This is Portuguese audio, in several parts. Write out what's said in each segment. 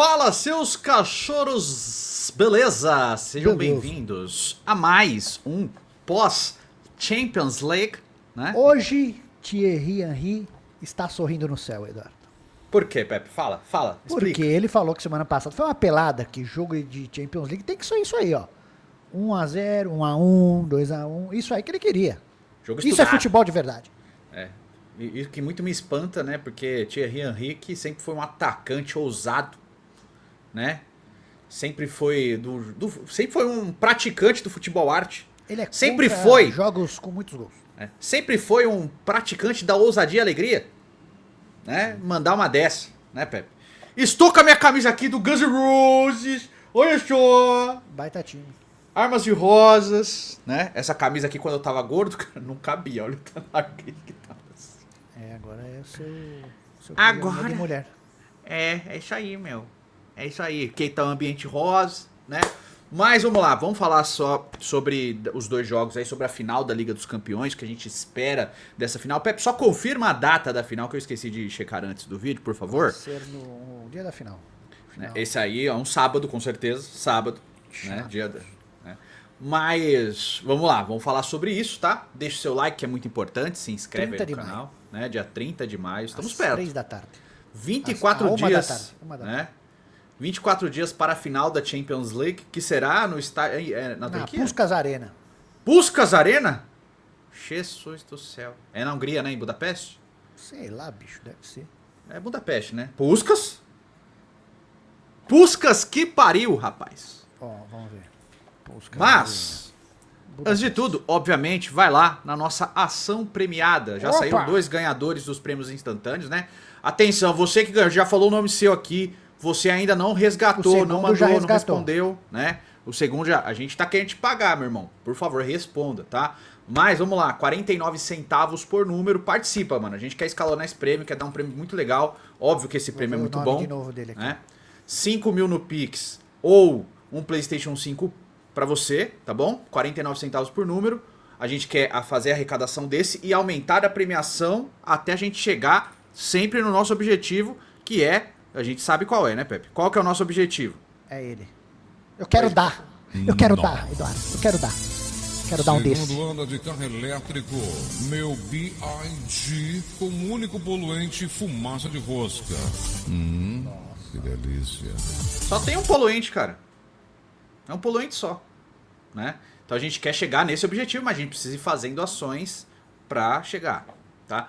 Fala, seus cachorros, beleza? Sejam bem-vindos a mais um pós-Champions League, né? Hoje, Thierry Henry está sorrindo no céu, Eduardo. Por quê, Pepe? Fala, explica. Porque ele falou que semana passada foi uma pelada, que jogo de Champions League tem que ser isso aí, ó. 1-0, 1-1, 2-1, isso aí que ele queria. Jogo Isso estudado. é futebol de verdade. É. E que muito me espanta, né? Porque Thierry Henry que sempre foi um atacante ousado, né? Sempre foi sempre foi um praticante do futebol arte. Ele é sempre contra foi jogos com muitos gols. Sempre foi um praticante da ousadia e alegria, né? Mandar uma dessa, né, Pepe? Estou com a minha camisa aqui do Guns N' Roses. Olha só. Baita time. Armas de rosas, né? Essa camisa aqui quando eu tava gordo, cara, não cabia. Olha o tamanho que tava assim. Agora é o seu Agora de mulher. É isso aí, meu. É isso aí. Que tá um ambiente rosa, né? Mas vamos lá, vamos falar só sobre os dois jogos aí, sobre a final da Liga dos Campeões, que a gente espera dessa final. Pepe, só confirma a data da final, que eu esqueci de checar antes do vídeo, por favor. Vai ser no dia da final. Esse aí é um sábado, com certeza. Sábado, né? Dia da, né? Mas, vamos lá, vamos falar sobre isso, tá? Deixa o seu like, que é muito importante, se inscreve aí no canal. Né? Dia 30 de maio, estamos perto. 3 da tarde. 24 dias, uma da né? tarde. 24 dias para a final da Champions League, que será no estádio na Turquia? Puskás Arena. Puskás Arena? Jesus do céu. É na Hungria, né? Em Budapeste? Sei lá, bicho, deve ser. É Budapeste, né? Puskás? Puskás que pariu, rapaz. Ó, vamos ver. Puskás Mas, Arena. antes de tudo, obviamente, vai lá na nossa ação premiada. Já Opa! saíram 2 ganhadores dos prêmios instantâneos, né? Atenção, você que já falou o nome seu aqui, você ainda não resgatou, não mandou, não respondeu, né? O segundo já, a gente tá querendo te pagar, meu irmão. Por favor, responda, tá? Mas vamos lá, 49 centavos por número, participa, mano. A gente quer escalonar esse prêmio, quer dar um prêmio muito legal. Óbvio que esse prêmio é muito bom. De novo dele aqui. Né? 5 mil no Pix ou um PlayStation 5 pra você, tá bom? 49 centavos por número. A gente quer fazer a arrecadação desse e aumentar a premiação até a gente chegar sempre no nosso objetivo, que é, a gente sabe qual é, né, Pepe? Qual que é o nosso objetivo? É ele. Eu quero dar. Eu quero dar, Eduardo. Eu quero dar. Quero dar um desse. Segundo anda de carro elétrico, meu BID como único poluinte fumaça de rosca. Que delícia. Só tem um poluente, cara. É um poluente só, né? Então a gente quer chegar nesse objetivo, mas a gente precisa ir fazendo ações pra chegar, tá?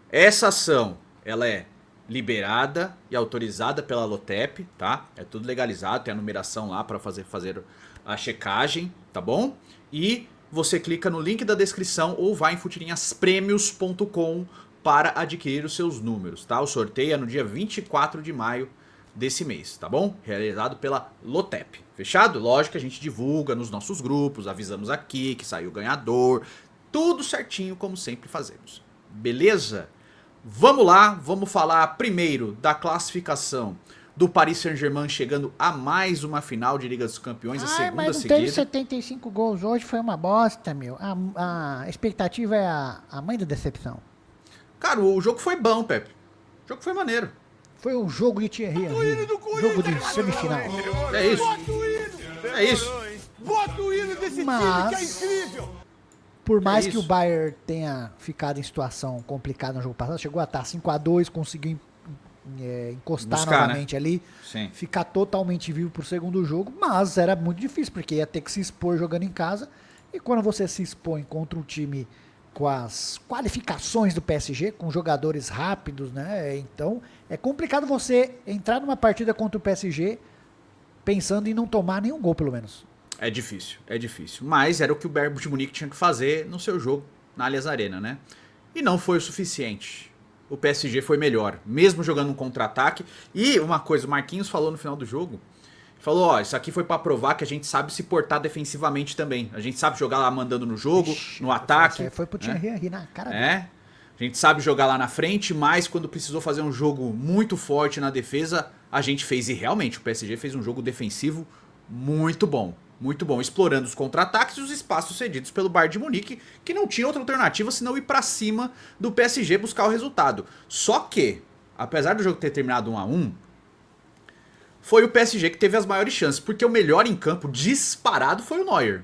Essa ação, ela é liberada e autorizada pela LOTEP, tá? É tudo legalizado, tem a numeração lá pra fazer a checagem, tá bom? E você clica no link da descrição ou vai em futirinhaspremios.com para adquirir os seus números, tá? O sorteio é no dia 24 de maio desse mês, tá bom? Realizado pela LOTEP, fechado? Lógico que a gente divulga nos nossos grupos, avisamos aqui que saiu o ganhador, tudo certinho como sempre fazemos, beleza? Vamos lá, vamos falar primeiro da classificação do Paris Saint-Germain chegando a mais uma final de Liga dos Campeões, a segunda mas não seguida. teve 75 gols hoje, foi uma bosta, meu. A expectativa é a mãe da decepção. Cara, o jogo foi bom, Pepe. O jogo foi maneiro. Foi um jogo de Thierry Henry, jogo de semifinal. É isso. É isso. Bota o hino desse time que é incrível! Por mais É que o isso. Bayern tenha ficado em situação complicada no jogo passado, chegou a estar 5-2, conseguiu encostar Buscar, novamente ali, Sim. ficar totalmente vivo pro segundo jogo, mas era muito difícil, porque ia ter que se expor jogando em casa, e quando você se expõe contra um time com as qualificações do PSG, com jogadores rápidos, né, então é complicado você entrar numa partida contra o PSG pensando em não tomar nenhum gol, pelo menos. É difícil. Mas era o que o Bayern de Munique tinha que fazer no seu jogo na Allianz Arena, né? E não foi o suficiente. O PSG foi melhor, mesmo jogando um contra-ataque. E uma coisa, o Marquinhos falou no final do jogo, falou, ó, isso aqui foi pra provar que a gente sabe se portar defensivamente também. A gente sabe jogar lá mandando no jogo, no ataque. Foi pro Thierry Henry na cara dele. É. A gente sabe jogar lá na frente, mas quando precisou fazer um jogo muito forte na defesa, a gente fez. E realmente, o PSG fez um jogo defensivo muito bom. Muito bom, explorando os contra-ataques e os espaços cedidos pelo Bayern de Munique, que não tinha outra alternativa senão ir pra cima do PSG buscar o resultado. Só que, apesar do jogo ter terminado 1-1, foi o PSG que teve as maiores chances, porque o melhor em campo disparado foi o Neuer.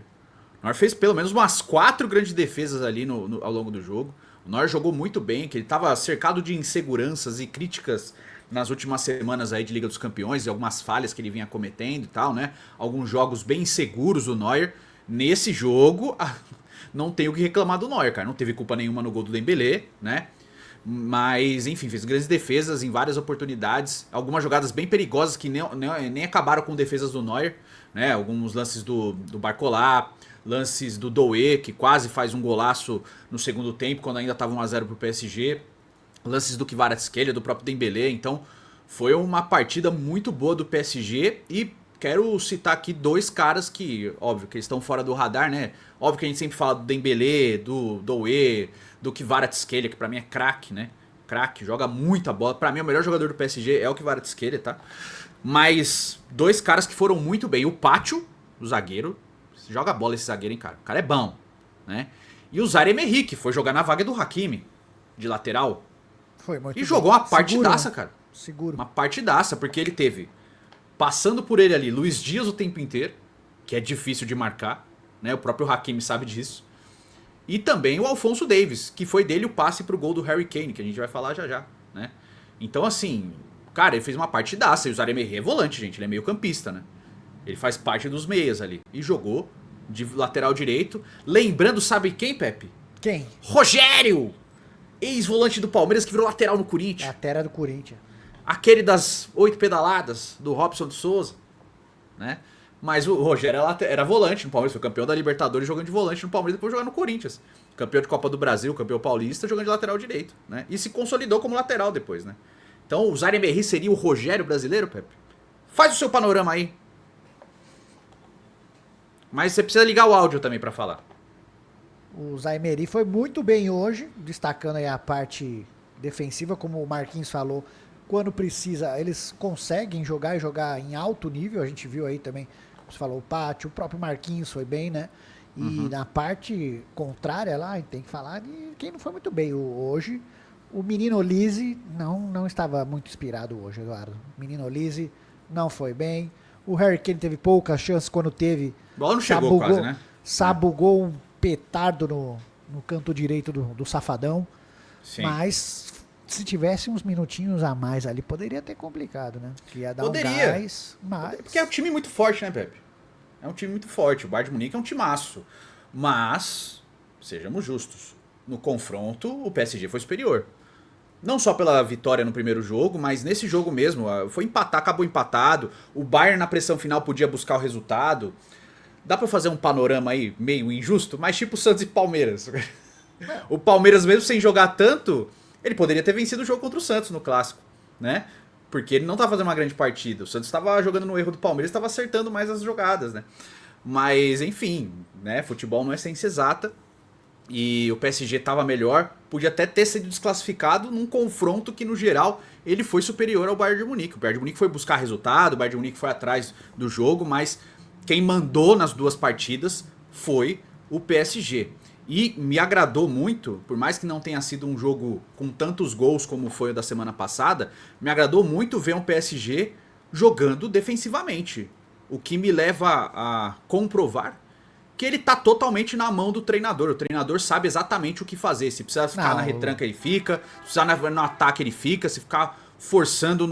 O Neuer fez pelo menos umas 4 grandes defesas ali ao longo do jogo. O Neuer jogou muito bem, que ele estava cercado de inseguranças e críticas nas últimas semanas aí de Liga dos Campeões e algumas falhas que ele vinha cometendo e tal, né? Alguns jogos bem inseguros do Neuer. Nesse jogo, não tem o que reclamar do Neuer, cara. Não teve culpa nenhuma no gol do Dembélé, né? Mas, enfim, fez grandes defesas em várias oportunidades. Algumas jogadas bem perigosas que nem acabaram com defesas do Neuer, né? Alguns lances do Barcola, lances do Doué, que quase faz um golaço no segundo tempo, quando ainda estava 1-0 pro PSG. Lances do Kvaratskhelia, do próprio Dembélé. Então, foi uma partida muito boa do PSG. E quero citar aqui 2 caras que, óbvio, que eles estão fora do radar, né? Óbvio que a gente sempre fala do Dembélé, do Doué, do Kvaratskhelia, que pra mim é craque, né? Craque, joga muita bola. Pra mim, o melhor jogador do PSG é o Kvaratskhelia, tá? Mas 2 caras que foram muito bem. O Pacho, o zagueiro. Joga bola esse zagueiro, hein, cara? O cara é bom, né? E o Zaire-Emery, que foi jogar na vaga do Hakimi, de lateral. Foi muito E bem. jogou uma Seguro, partidaça, né? cara. Seguro. Uma partidaça, porque ele teve, passando por ele ali, Luiz Dias o tempo inteiro, que é difícil de marcar, né? O próprio Hakimi sabe disso. E também o Alphonso Davies, que foi dele o passe pro gol do Harry Kane, que a gente vai falar já, né? Então, assim, cara, ele fez uma partidaça. E o Zaire-Emery é volante, gente. Ele é meio campista, né? Ele faz parte dos meias ali. E jogou de lateral direito. Lembrando, sabe quem, Pepe? Quem? Rogério! Ex-volante do Palmeiras que virou lateral no É a Corinthians. terra do Corinthians. Aquele das 8 pedaladas do Robson de Souza, né? Mas o Rogério era volante no Palmeiras, foi campeão da Libertadores jogando de volante no Palmeiras, depois jogando no Corinthians. Campeão de Copa do Brasil, campeão paulista, jogando de lateral direito, né? E se consolidou como lateral depois, né? Então o Zaire-Emery seria o Rogério brasileiro, Pepe? Faz o seu panorama aí. Mas você precisa ligar o áudio também pra falar. O Zaire-Emery foi muito bem hoje, destacando aí a parte defensiva, como o Marquinhos falou. Quando precisa, eles conseguem jogar e jogar em alto nível. A gente viu aí também, você falou, o Pátio, o próprio Marquinhos foi bem, né? E na parte contrária lá, tem que falar de quem não foi muito bem hoje. O menino Olise não estava muito inspirado hoje, Eduardo. O menino Olise não foi bem. O Harry Kane teve poucas chances quando teve. A bola não chegou quase, né? Sabugou um petardo no canto direito do Safadão. Sim. Mas se tivesse uns minutinhos a mais ali, poderia ter complicado, né? Que ia dar Poderia. um gás, mas... Porque é um time muito forte, né, Pepe? É um time muito forte. O Bayern de Munique é um timaço. Mas, sejamos justos, no confronto, o PSG foi superior. Não só pela vitória no primeiro jogo, mas nesse jogo mesmo, foi empatar, acabou empatado. O Bayern na pressão final podia buscar o resultado. Dá pra fazer um panorama aí meio injusto, mas tipo Santos e Palmeiras. O Palmeiras mesmo sem jogar tanto, ele poderia ter vencido o jogo contra o Santos no Clássico, né? Porque ele não tava fazendo uma grande partida. O Santos estava jogando no erro do Palmeiras, estava acertando mais as jogadas, né? Mas, enfim, né? Futebol não é ciência exata. E o PSG estava melhor. Podia até ter sido desclassificado num confronto que, no geral, ele foi superior ao Bayern de Munique. O Bayern de Munique foi buscar resultado, o Bayern de Munique foi atrás do jogo, mas quem mandou nas duas partidas foi o PSG. E me agradou muito, por mais que não tenha sido um jogo com tantos gols como foi o da semana passada, me agradou muito ver um PSG jogando defensivamente. O que me leva a comprovar que ele tá totalmente na mão do treinador. O treinador sabe exatamente o que fazer. Se precisar ficar na retranca, ele fica. Se precisar no ataque, ele fica. Se ficar forçando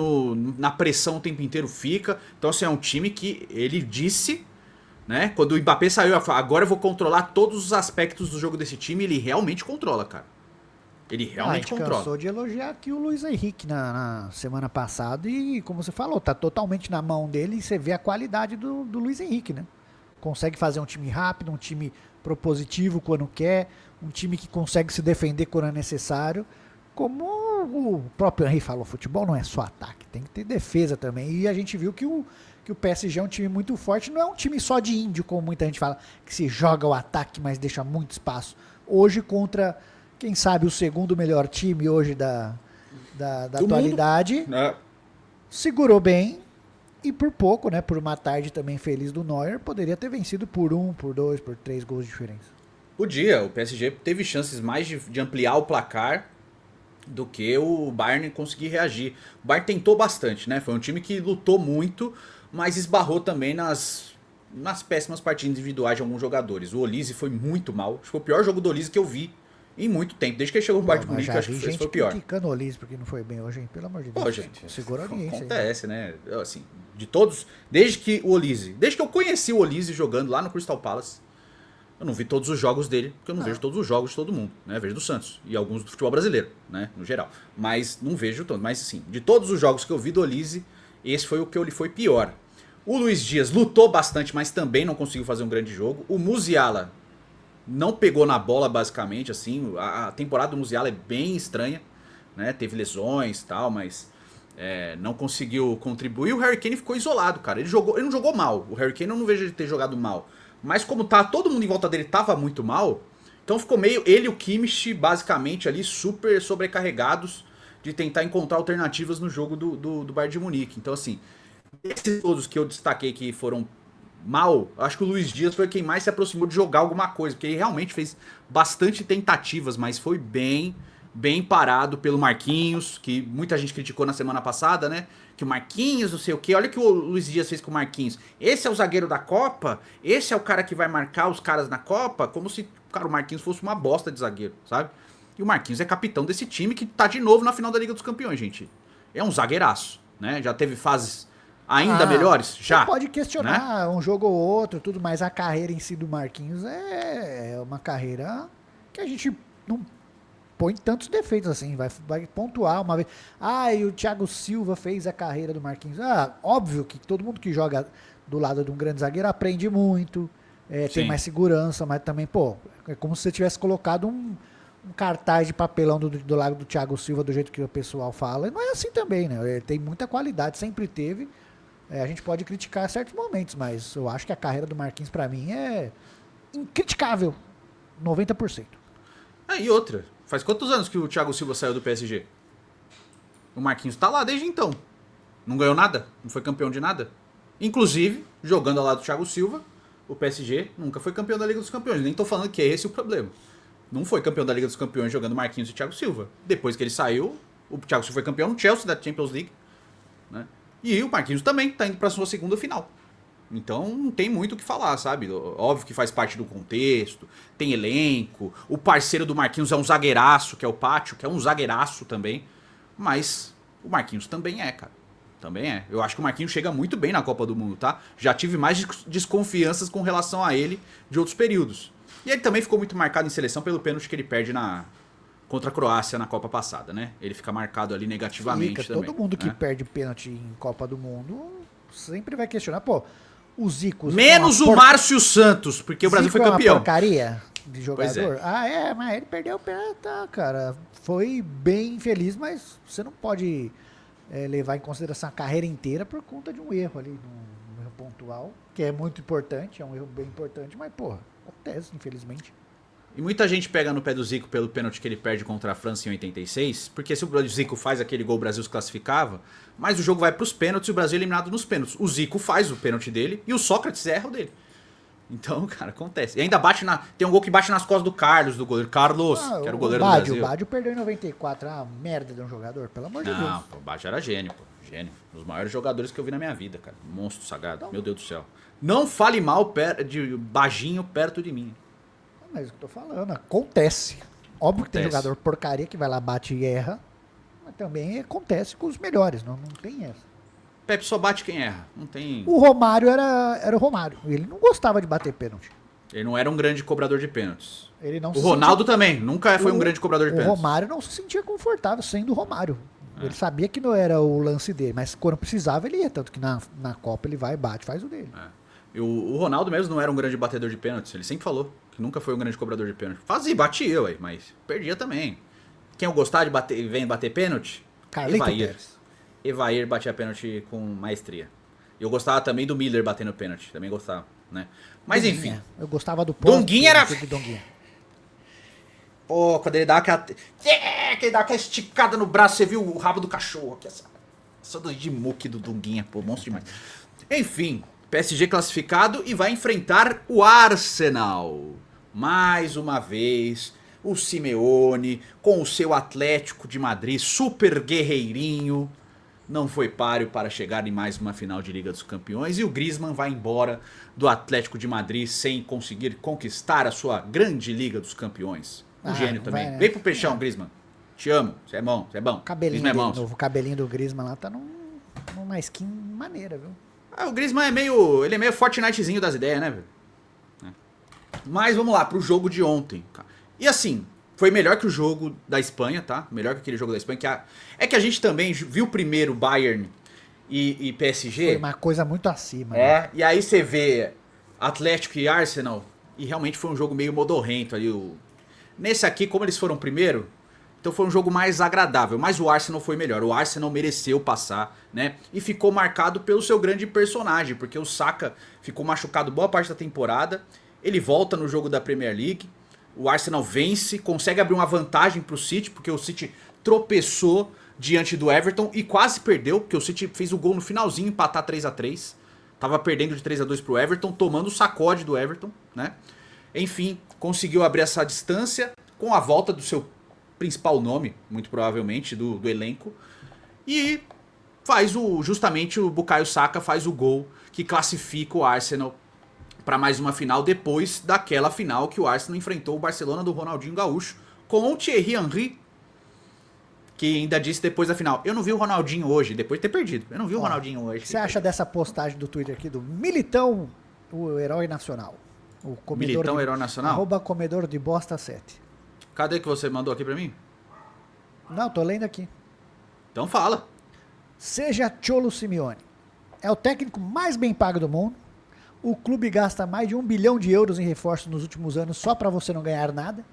na pressão o tempo inteiro, fica. Então, assim, é um time que ele disse, né? Quando o Mbappé saiu, agora eu vou controlar todos os aspectos do jogo desse time. Ele realmente controla, cara. Ele realmente controla. A gente cansou de elogiar aqui o Luiz Henrique na semana passada. E, como você falou, tá totalmente na mão dele. E você vê a qualidade do Luiz Henrique, né? Consegue fazer um time rápido, um time propositivo quando quer, um time que consegue se defender quando é necessário. Como o próprio Henry falou, futebol não é só ataque, tem que ter defesa também. E a gente viu que o PSG é um time muito forte, não é um time só de índio, como muita gente fala, que se joga o ataque, mas deixa muito espaço. Hoje contra, quem sabe, o segundo melhor time hoje da atualidade, segurou bem. E por pouco, né, por uma tarde também feliz do Neuer, poderia ter vencido por 1, por 2, por 3 gols de diferença. Podia, o PSG teve chances mais de ampliar o placar. do que o Bayern conseguir reagir. O Bayern tentou bastante, né? Foi um time que lutou muito, mas esbarrou também nas péssimas partidas individuais de alguns jogadores. O Olise foi muito mal. Acho que foi o pior jogo do Olise que eu vi em muito tempo. Desde que ele chegou no Bayern de Munique, acho que esse foi o pior. Criticando o Olise porque não foi bem hoje, hein? Pelo amor de Deus. Pô, gente, segura a audiência. acontece, né? Assim, de todos, desde que eu conheci o Olise jogando lá no Crystal Palace, eu não vi todos os jogos dele, porque eu não vejo todos os jogos de todo mundo, né? Vejo do Santos e alguns do futebol brasileiro, né? No geral. Mas não vejo todos. Mas assim, de todos os jogos que eu vi do Olise, esse foi o que ele foi pior. O Luiz Dias lutou bastante, mas também não conseguiu fazer um grande jogo. O Musiala não pegou na bola, basicamente, assim. A temporada do Musiala é bem estranha, né? Teve lesões e tal, mas não conseguiu contribuir. O Harry Kane ficou isolado, cara. Ele não jogou mal. O Harry Kane eu não vejo ele ter jogado mal. Mas como todo mundo em volta dele tava muito mal, então ficou meio ele e o Kimmich, basicamente, ali super sobrecarregados de tentar encontrar alternativas no jogo do Bayern de Munique. Então, assim, esses todos que eu destaquei que foram mal, acho que o Luiz Dias foi quem mais se aproximou de jogar alguma coisa, porque ele realmente fez bastante tentativas, mas foi bem parado pelo Marquinhos, que muita gente criticou na semana passada, né? Que o Marquinhos, não sei o que, olha o que o Luiz Dias fez com o Marquinhos. Esse é o zagueiro da Copa? Esse é o cara que vai marcar os caras na Copa? Como se, cara, o Marquinhos fosse uma bosta de zagueiro, sabe? E o Marquinhos é capitão desse time que tá de novo na final da Liga dos Campeões, gente. É um zagueiraço, né? Já teve fases ainda melhores? Já. Você pode questionar, né? Um jogo ou outro, tudo, mas a carreira em si do Marquinhos é uma carreira que a gente não põe tantos defeitos assim, vai pontuar uma vez. E o Thiago Silva fez a carreira do Marquinhos. Óbvio que todo mundo que joga do lado de um grande zagueiro aprende muito, tem mais segurança, mas também, é como se você tivesse colocado um cartaz de papelão do lado do Thiago Silva, do jeito que o pessoal fala. E não é assim também, né? Ele tem muita qualidade, sempre teve. A gente pode criticar certos momentos, mas eu acho que a carreira do Marquinhos, pra mim, é incriticável. 90%. E outra, faz quantos anos que o Thiago Silva saiu do PSG? O Marquinhos tá lá desde então. Não ganhou nada, não foi campeão de nada. Inclusive, jogando ao lado do Thiago Silva, o PSG nunca foi campeão da Liga dos Campeões. Nem tô falando que é esse o problema. Não foi campeão da Liga dos Campeões jogando Marquinhos e Thiago Silva. Depois que ele saiu, o Thiago Silva foi campeão no Chelsea da Champions League, né? E o Marquinhos também tá indo pra sua segunda final. Então não tem muito o que falar, sabe? Óbvio que faz parte do contexto, tem elenco. O parceiro do Marquinhos é um zagueiraço, que é o Pátio, que é um zagueiraço também. Mas o Marquinhos também cara. Também é. Eu acho que o Marquinhos chega muito bem na Copa do Mundo, tá? Já tive mais desconfianças com relação a ele de outros períodos. E ele também ficou muito marcado em seleção pelo pênalti que ele perde contra a Croácia na Copa passada, né? Ele fica marcado ali negativamente também. Todo mundo que perde pênalti em Copa do Mundo sempre vai questionar. O Zico... Menos o Márcio Santos, porque o Brasil foi campeão. É uma porcaria de jogador? Mas ele perdeu o pênalti, cara. Foi bem infeliz, mas você não pode levar em consideração a carreira inteira por conta de um erro ali, um erro pontual, que é muito importante, é um erro bem importante, mas, acontece, infelizmente. E muita gente pega no pé do Zico pelo pênalti que ele perde contra a França em 86, porque se o Zico faz aquele gol, o Brasil se classificava, mas o jogo vai pros pênaltis e o Brasil é eliminado nos pênaltis. O Zico faz o pênalti dele e o Sócrates erra o dele. Então, cara, acontece. E ainda tem um gol que bate nas costas do Carlos, do goleiro Carlos, que era o goleiro do Brasil. O Baggio perdeu em 94, merda de um jogador, pelo amor de Deus. Não, o Baggio era gênio, gênio. Um dos maiores jogadores que eu vi na minha vida, cara. Monstro sagrado, então, meu Deus do céu. Não fale mal de Baginho perto de mim. Mas o que eu tô falando, acontece. Óbvio que tem jogador porcaria que vai lá, bate e erra, mas também acontece com os melhores, não tem essa. Pepe só bate quem erra, não tem... O Romário era o Romário, ele não gostava de bater pênalti. Ele não era um grande cobrador de pênaltis. O Ronaldo também, nunca foi um grande cobrador de pênaltis. O Romário não se sentia confortável sendo o Romário. Ele sabia que não era o lance dele, mas quando precisava ele ia, tanto que na Copa ele vai, bate, faz o dele. E o Ronaldo mesmo não era um grande batedor de pênaltis, ele sempre falou que nunca foi um grande cobrador de pênalti. Batia, mas perdia também. Quem eu gostava de vem bater pênalti? Carlito Pérez. Evair batia pênalti com maestria. Eu gostava também do Miller batendo pênalti, também gostava, né? Mas Donguinha. Enfim. Eu gostava do Donguinha era... Donguinha. Quando ele dava aquela esticada no braço, você viu o rabo do cachorro. Essa de muque do Donguinha, monstro demais. Enfim, PSG classificado e vai enfrentar o Arsenal. Mais uma vez, o Simeone, com o seu Atlético de Madrid, super guerreirinho, não foi páreo para chegar em mais uma final de Liga dos Campeões. E o Griezmann vai embora do Atlético de Madrid sem conseguir conquistar a sua grande Liga dos Campeões. Um gênio também. Vai, né? Vem pro peixão, Griezmann. Te amo, você é bom, você é bom. O cabelinho Griezmann é dele, monstro. novo, o cabelinho do Griezmann lá tá numa skin maneira, viu? Ah, o Griezmann ele é meio Fortnitezinho das ideias, né, velho? Mas vamos lá, pro jogo de ontem. E assim, foi melhor que o jogo da Espanha, tá? Melhor que aquele jogo da Espanha. É que a gente também viu primeiro Bayern e PSG. Foi uma coisa muito acima. Né? E aí você vê Atlético e Arsenal, e realmente foi um jogo meio modorrento ali. Nesse aqui, como eles foram primeiro, então foi um jogo mais agradável, mas o Arsenal foi melhor. O Arsenal mereceu passar, né? E ficou marcado pelo seu grande personagem, porque o Saka ficou machucado boa parte da temporada. Ele volta no jogo da Premier League. O Arsenal vence, consegue abrir uma vantagem pro City, porque o City tropeçou diante do Everton e quase perdeu, porque o City fez o gol no finalzinho, empatar 3-3. Tava perdendo de 3-2 pro Everton, tomando o sacode do Everton, né? Enfim, conseguiu abrir essa distância com a volta do seu principal nome, muito provavelmente, do elenco. E justamente o Bukayo Saka faz o gol que classifica o Arsenal para mais uma final, depois daquela final que o Arsenal enfrentou o Barcelona do Ronaldinho Gaúcho com o Thierry Henry, que ainda disse depois da final: eu não vi o Ronaldinho hoje, depois de ter perdido. Eu não vi o Ronaldinho hoje. O que você acha dessa postagem do Twitter aqui do Militão, o herói nacional? O comedor Militão, herói nacional? @comedor de bosta 7. Cadê que você mandou aqui pra mim? Não, tô lendo aqui. Então fala. Seja Cholo Simeone. É o técnico mais bem pago do mundo. O clube gasta mais de 1 bilhão de euros em reforços nos últimos anos só para você não ganhar nada.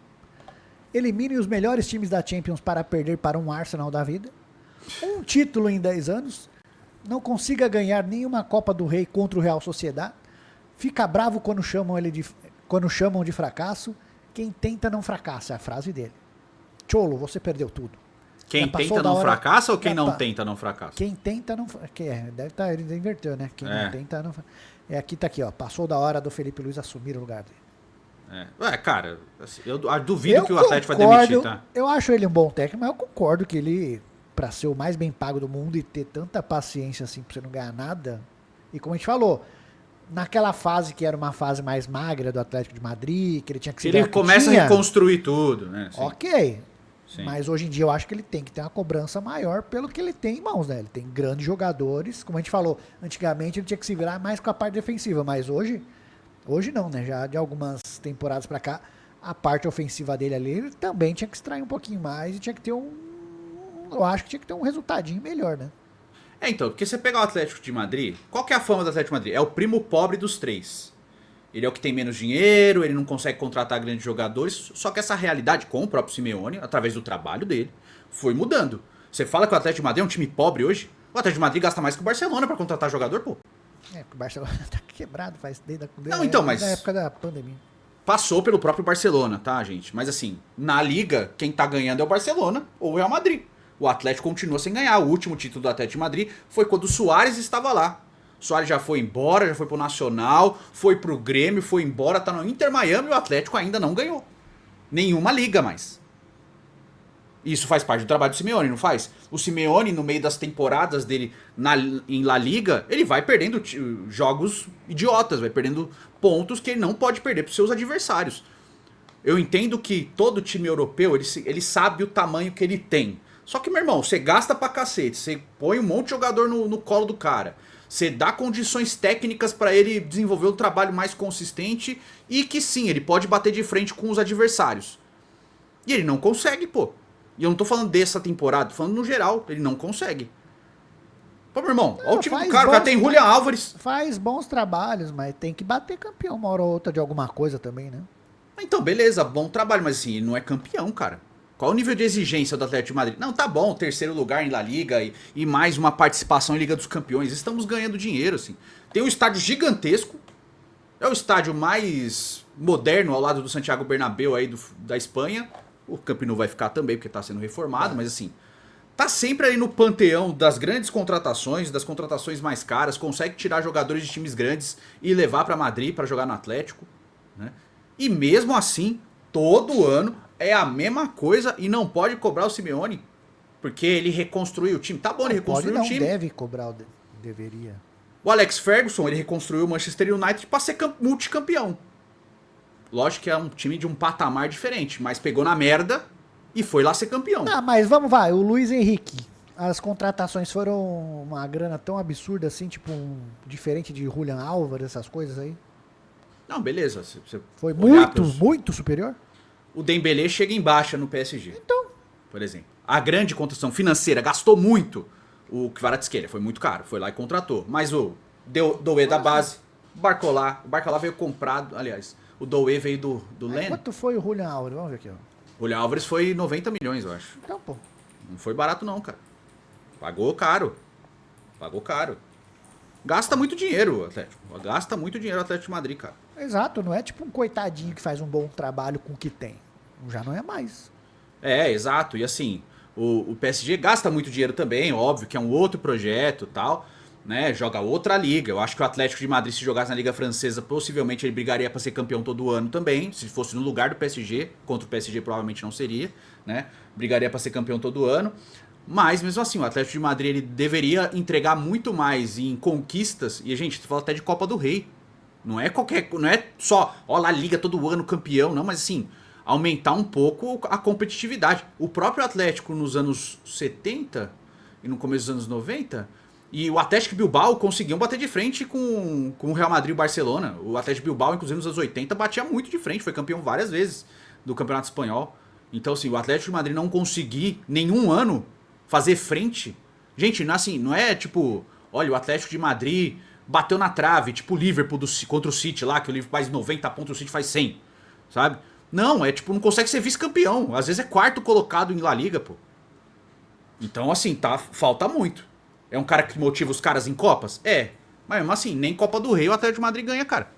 Elimine os melhores times da Champions para perder para um Arsenal da vida. Um título em 10 anos. Não consiga ganhar nenhuma Copa do Rei contra o Real Sociedad. Fica bravo quando chamam de fracasso. Quem tenta não fracassa, é a frase dele. Cholo, você perdeu tudo. Quem Já passou tenta da não hora- fracassa ou quem Já não pa- tenta não fracassa? Quem tenta não... deve estar, ele inverteu, né? Quem É. não tenta não... aqui tá aqui, ó. Passou da hora do Felipe Luiz assumir o lugar dele. Cara, assim, eu duvido que o Atlético vai demitir, tá? Eu acho ele um bom técnico, mas eu concordo que ele, pra ser o mais bem pago do mundo e ter tanta paciência assim pra você não ganhar nada, e como a gente falou, naquela fase que era uma fase mais magra do Atlético de Madrid, que ele tinha que se Ele ver o que começa a tinha, reconstruir tudo, né? Sim. ok. Sim. Mas hoje em dia eu acho que ele tem que ter uma cobrança maior pelo que ele tem em mãos, né? Ele tem grandes jogadores, como a gente falou, antigamente ele tinha que se virar mais com a parte defensiva, mas hoje não, né? Já de algumas temporadas pra cá, a parte ofensiva dele ali, ele também tinha que extrair um pouquinho mais e tinha que ter eu acho que tinha que ter um resultadinho melhor, né? Então, porque você pegar o Atlético de Madrid, qual que é a fama do Atlético de Madrid? É o primo pobre dos três. Ele é o que tem menos dinheiro, ele não consegue contratar grandes jogadores, só que essa realidade com o próprio Simeone, através do trabalho dele, foi mudando. Você fala que o Atlético de Madrid é um time pobre hoje? O Atlético de Madrid gasta mais que o Barcelona pra contratar jogador, pô. Porque o Barcelona tá quebrado faz desde Não, então, mas- da época da pandemia. Passou pelo próprio Barcelona, tá, gente? Mas assim, na Liga, quem tá ganhando é o Barcelona ou o Real Madrid. O Atlético continua sem ganhar. O último título do Atlético de Madrid foi quando o Suárez estava lá. O Suárez já foi embora, já foi pro Nacional, foi pro Grêmio, foi embora, tá no Inter Miami e o Atlético ainda não ganhou. Nenhuma liga mais. Isso faz parte do trabalho do Simeone, não faz? O Simeone, no meio das temporadas dele em La Liga, ele vai perdendo jogos idiotas, vai perdendo pontos que ele não pode perder pros seus adversários. Eu entendo que todo time europeu, ele sabe o tamanho que ele tem. Só que, meu irmão, você gasta pra cacete, você põe um monte de jogador no colo do cara, você dá condições técnicas pra ele desenvolver um trabalho mais consistente e que sim, ele pode bater de frente com os adversários. E ele não consegue, pô. E eu não tô falando dessa temporada, tô falando no geral, ele não consegue. Pô, meu irmão, olha o time do cara, o cara tem Julian Álvares. Faz bons trabalhos, mas tem que bater campeão uma hora ou outra de alguma coisa também, né? Então, beleza, bom trabalho, mas assim, ele não é campeão, cara. Qual o nível de exigência do Atlético de Madrid? Não, tá bom, terceiro lugar em La Liga e mais uma participação em Liga dos Campeões. Estamos ganhando dinheiro, assim. Tem um estádio gigantesco. É o estádio mais moderno ao lado do Santiago Bernabéu aí da Espanha. O Camp Nou vai ficar também, porque tá sendo reformado, mas assim... Tá sempre ali no panteão das grandes contratações, das contratações mais caras. Consegue tirar jogadores de times grandes e levar pra Madrid pra jogar no Atlético, né? E mesmo assim, todo ano... é a mesma coisa e não pode cobrar o Simeone, porque ele reconstruiu o time. Tá bom, ele reconstruiu Pode o não, time. deve cobrar, deveria. O Alex Ferguson, ele reconstruiu o Manchester United pra ser multicampeão. Lógico que é um time de um patamar diferente, mas pegou na merda e foi lá ser campeão. Ah, mas vamos, vai, o Luiz Henrique. As contratações foram uma grana tão absurda assim, tipo, diferente de Julian Álvares, essas coisas aí. Não, beleza. Se você Foi olhar muito superior. O Dembélé chega em baixa no PSG. Então, Por exemplo. A grande contratação financeira gastou muito. O Kvaratskhelia foi muito caro. Foi lá e contratou. Mas o Doué da base, o Barcola veio comprado. Aliás, o Doué veio do Lens. quanto foi o Julian Álvares? Vamos ver aqui, ó. O Julian Álvares foi 90 milhões, eu acho. Então, pô. Não foi barato não, cara. Pagou caro. Pagou caro. Gasta muito dinheiro o Atlético. Gasta muito dinheiro o Atlético de Madrid, cara. Exato, não é tipo um coitadinho que faz um bom trabalho com o que tem. Já não é mais. É, exato. E assim, o PSG gasta muito dinheiro também, óbvio que é um outro projeto e tal, né? Joga outra liga. Eu acho que o Atlético de Madrid, se jogasse na Liga Francesa, possivelmente ele brigaria para ser campeão todo ano também. Se fosse no lugar do PSG, contra o PSG provavelmente não seria, né? Brigaria para ser campeão todo ano. Mas mesmo assim, o Atlético de Madrid ele deveria entregar muito mais em conquistas. E a gente fala até de Copa do Rei. Não é só, ó lá, liga todo ano campeão, não, mas assim, aumentar um pouco a competitividade. O próprio Atlético nos anos 70 e no começo dos anos 90, e o Atlético Bilbao conseguiam bater de frente com o Real Madrid e o Barcelona. O Atlético Bilbao, inclusive nos anos 80, batia muito de frente, foi campeão várias vezes do Campeonato Espanhol. Então, assim, o Atlético de Madrid não conseguir nenhum ano fazer frente. Gente, assim, não é tipo, olha, o Atlético de Madrid bateu na trave, tipo o Liverpool contra o City lá, que o Liverpool faz 90 pontos, o City faz 100, sabe? Não, é tipo, não consegue ser vice-campeão. Às vezes é quarto colocado em La Liga, pô. Então, assim, falta muito. É um cara que motiva os caras em Copas? É. Mas mesmo assim, nem Copa do Rei o Atlético de Madrid ganha, cara.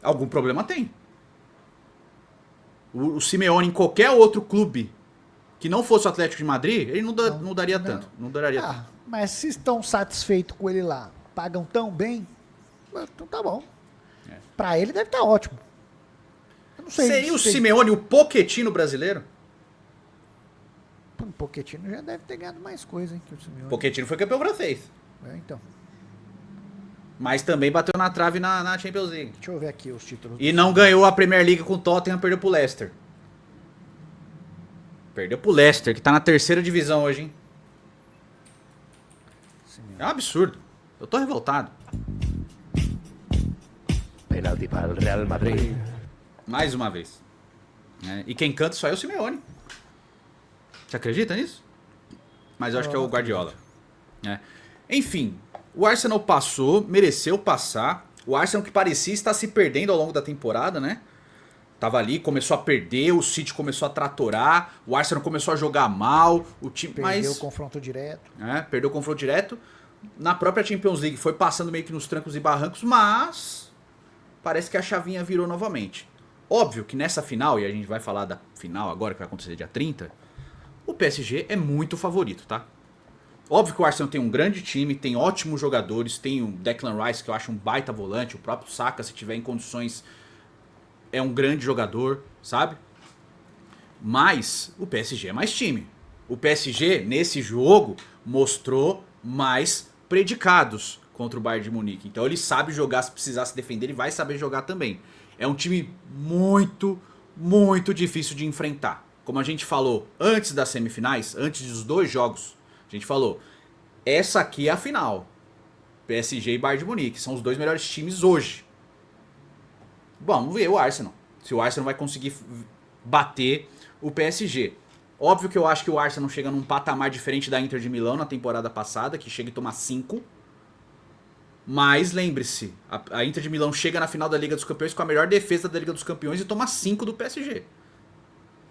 Algum problema tem. O Simeone em qualquer outro clube que não fosse o Atlético de Madrid, ele não daria tanto. Não duraria tanto. Mas se estão satisfeitos com ele lá, pagam tão bem, então tá bom. Pra ele deve estar ótimo. Eu não sei. Seria o Simeone o Pochettino brasileiro? O Pochettino já deve ter ganhado mais coisa, hein, que o Simeone. Pochettino foi campeão francês. Então. Mas também bateu na trave na Champions League. Deixa eu ver aqui os títulos. E não ganhou a Premier League com o Tottenham, perdeu pro Leicester. Perdeu pro Leicester, que tá na terceira divisão hoje, hein? É um absurdo. Eu tô revoltado. Penalti para o Real Madrid. Mais uma vez. E quem canta só é o Simeone. Você acredita nisso? Mas eu acho que é o Guardiola. Enfim, o Arsenal passou, mereceu passar. O Arsenal que parecia estar se perdendo ao longo da temporada, né? Tava ali, começou a perder, o City começou a tratorar, o Arsenal começou a jogar mal, o time... Perdeu o confronto direto. Perdeu o confronto direto. Na própria Champions League foi passando meio que nos trancos e barrancos, mas parece que a chavinha virou novamente. Óbvio que nessa final, e a gente vai falar da final agora, que vai acontecer dia 30, o PSG é muito favorito, tá? Óbvio que o Arsenal tem um grande time, tem ótimos jogadores, tem o Declan Rice, que eu acho um baita volante, o próprio Saka, se tiver em condições, é um grande jogador, sabe? Mas o PSG é mais time. O PSG, nesse jogo, mostrou mais predicados contra o Bayern de Munique. Então ele sabe jogar, se precisar se defender, ele vai saber jogar também. É um time muito, muito difícil de enfrentar. Como a gente falou antes das semifinais, antes dos dois jogos, a gente falou, essa aqui é a final. PSG e Bayern de Munique, são os dois melhores times hoje. Bom, vamos ver o Arsenal. Se o Arsenal vai conseguir bater o PSG. Óbvio que eu acho que o Arsenal chega num patamar diferente da Inter de Milão na temporada passada, que chega e toma 5. Mas lembre-se, a Inter de Milão chega na final da Liga dos Campeões com a melhor defesa da Liga dos Campeões e toma 5 do PSG.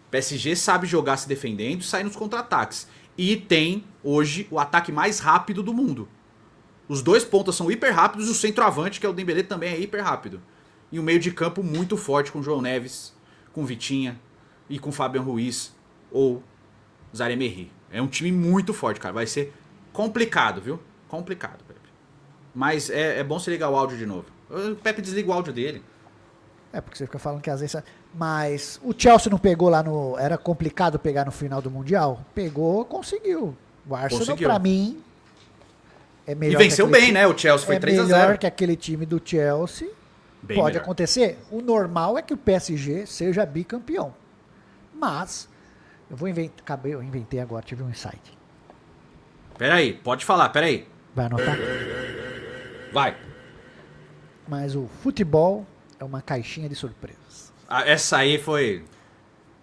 O PSG sabe jogar se defendendo e sai nos contra-ataques. E tem, hoje, o ataque mais rápido do mundo. Os dois pontas são hiper rápidos e o centroavante, que é o Dembélé, também é hiper rápido. E o meio de campo muito forte com o João Neves, com o Vitinha e com o Fabian Ruiz ou Zaire-Emery. É um time muito forte, cara. Vai ser complicado, viu? Complicado, Pepe. Mas é bom você ligar o áudio de novo. O Pepe desliga o áudio dele. É, porque você fica falando que às vezes... Mas o Chelsea não pegou lá no... Era complicado pegar no final do Mundial? Pegou, conseguiu. O Arsenal, Conseguiu. pra mim, é melhor. E venceu que aquele bem, time. né? O Chelsea foi É 3 a melhor 0. que aquele time do Chelsea. Bem Pode melhor. acontecer. O normal é que o PSG seja bicampeão. Mas, eu inventei agora, tive um insight. Peraí, pode falar, peraí. Vai anotar? Vai. Mas o futebol é uma caixinha de surpresas. Ah, essa aí foi...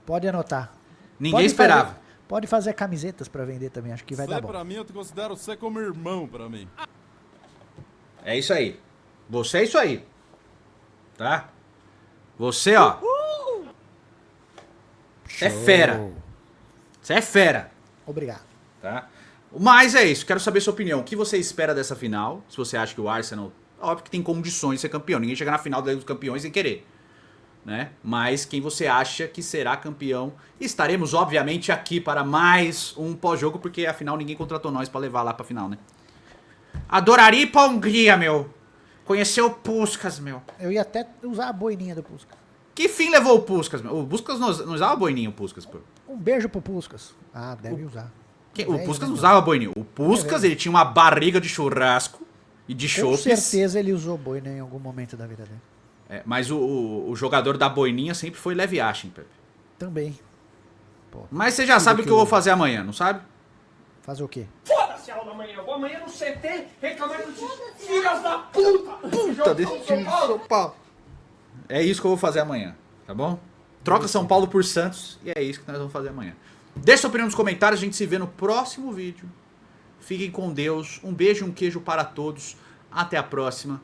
Pode anotar. Ninguém Pode esperava. Pode fazer camisetas pra vender também, acho que vai dar bom. Pra mim, eu te considero você como irmão pra mim. É isso aí. Você é isso aí. Tá? Você, ó. É fera. Você é fera. Obrigado. Tá? Mas é isso, quero saber sua opinião. O que você espera dessa final? Se você acha que o Arsenal... Óbvio que tem condições de ser campeão. Ninguém chega na final da Liga dos Campeões sem querer. Né? Mas quem você acha que será campeão? Estaremos, obviamente, aqui para mais um pós-jogo, porque afinal ninguém contratou nós pra levar lá pra final, né? Adoraria ir pra Hungria, meu. Conhecer o Puskás, meu. Eu ia até usar a boininha do Puskas. Que fim levou o Puskás, meu? O Puskás não usava boininha, o Puskás, pô. Um beijo pro Puskas. Ah, deve usar. O Velho, Puskás né, não mano? usava boininha. O Puskás, ele tinha uma barriga de churrasco e de Com chopes. certeza ele usou boina em algum momento da vida dele. É, mas o jogador da boininha sempre foi Levi Yashin, Pepe. Também. Pô, Mas você já sabe o que eu vou fazer amanhã, não sabe? fazer o quê? Foda-se a aula amanhã. Eu vou amanhã no CT reclamar dos filhos da puta. Puta desse time de São Paulo. É isso que eu vou fazer amanhã, tá bom? Troca São Paulo por Santos e é isso que nós vamos fazer amanhã. Deixa sua opinião nos comentários, a gente se vê no próximo vídeo. Fiquem com Deus, um beijo e um queijo para todos. Até a próxima.